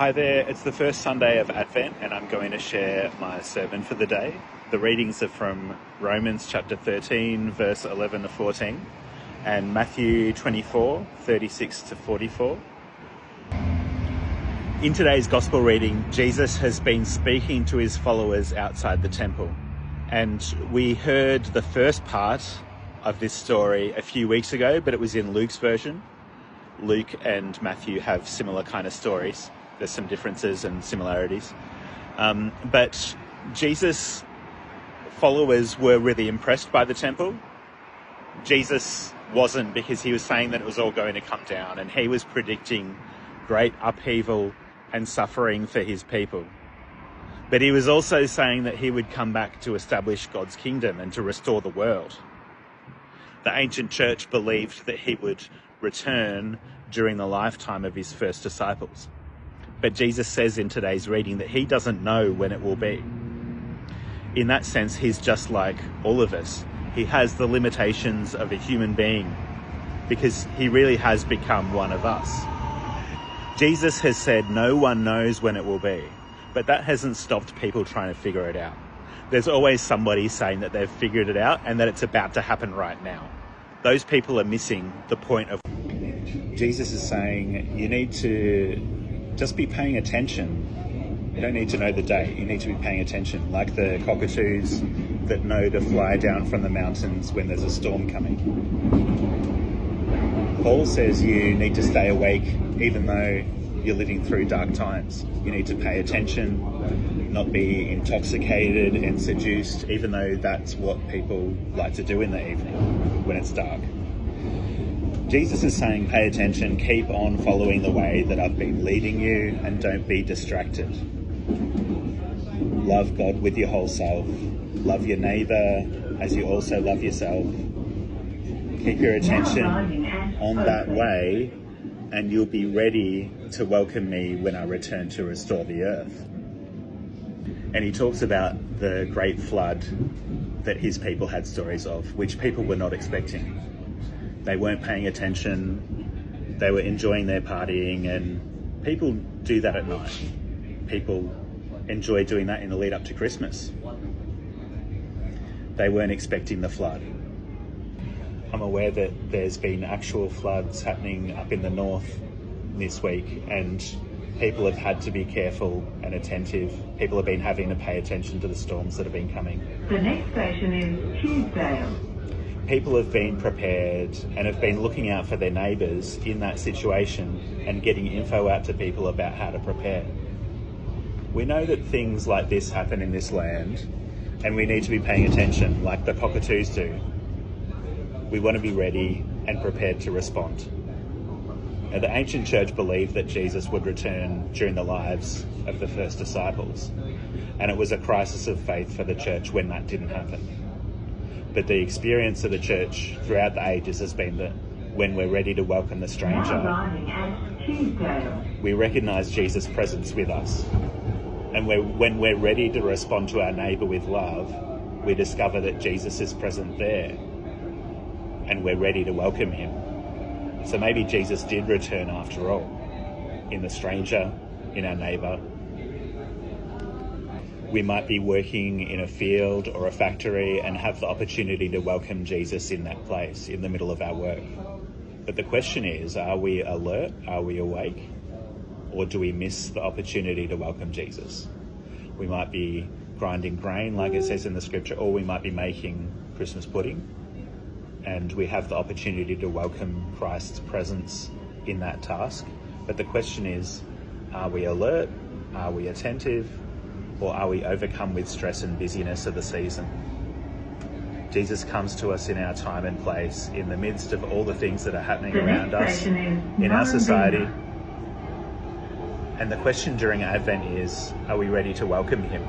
Hi there, it's the first Sunday of Advent and I'm going to share my sermon for the day. The readings are from Romans chapter 13, verse 11 to 14, and Matthew 24, 36 to 44. In today's gospel reading, Jesus has been speaking to his followers outside the temple, and we heard the first part of this story a few weeks ago, but it was in Luke's version. Luke and Matthew have similar kind of stories. There's some differences and similarities. But Jesus' followers were really impressed by the temple. Jesus wasn't, because he was saying that it was all going to come down, and he was predicting great upheaval and suffering for his people. But he was also saying that he would come back to establish God's kingdom and to restore the world. The ancient church believed that he would return during the lifetime of his first disciples. But Jesus says in today's reading that he doesn't know when it will be. In that sense, he's just like all of us. He has the limitations of a human being because he really has become one of us. Jesus has said no one knows when it will be, but that hasn't stopped people trying to figure it out. There's always somebody saying that they've figured it out and that it's about to happen right now. Those people are missing the point of... Jesus is saying you need to just be paying attention. You don't need to know the date. You need to be paying attention, like the cockatoos that know to fly down from the mountains when there's a storm coming. Paul says you need to stay awake even though you're living through dark times. You need to pay attention, not be intoxicated and seduced, even though that's what people like to do in the evening when it's dark. Jesus is saying, pay attention, keep on following the way that I've been leading you, and don't be distracted. Love God with your whole self. Love your neighbour as you also love yourself. Keep your attention on that way, and you'll be ready to welcome me when I return to restore the earth. And he talks about the great flood that his people had stories of, which people were not expecting. They weren't paying attention. They were enjoying their partying, and people do that at night. People enjoy doing that in the lead up to Christmas. They weren't expecting the flood. I'm aware that there's been actual floods happening up in the north this week, and people have had to be careful and attentive. People have been having to pay attention to the storms that have been coming. The next station is Tuesdale. People have been prepared and have been looking out for their neighbours in that situation and getting info out to people about how to prepare. We know that things like this happen in this land, and we need to be paying attention like the cockatoos do. We want to be ready and prepared to respond. Now, the ancient church believed that Jesus would return during the lives of the first disciples, and it was a crisis of faith for the church when that didn't happen. But the experience of the church throughout the ages has been that when we're ready to welcome the stranger, we recognise Jesus' presence with us. And when we're ready to respond to our neighbour with love, we discover that Jesus is present there, and we're ready to welcome him. So maybe Jesus did return after all, in the stranger, in our neighbour. We might be working in a field or a factory and have the opportunity to welcome Jesus in that place, in the middle of our work. But the question is, are we alert? Are we awake? Or do we miss the opportunity to welcome Jesus? We might be grinding grain, like it says in the scripture, or we might be making Christmas pudding. And we have the opportunity to welcome Christ's presence in that task. But the question is, are we alert? Are we attentive? Or are we overcome with stress and busyness of the season? Jesus comes to us in our time and place, in the midst of all the things that are happening around us, in our society. And the question during Advent is, are we ready to welcome him?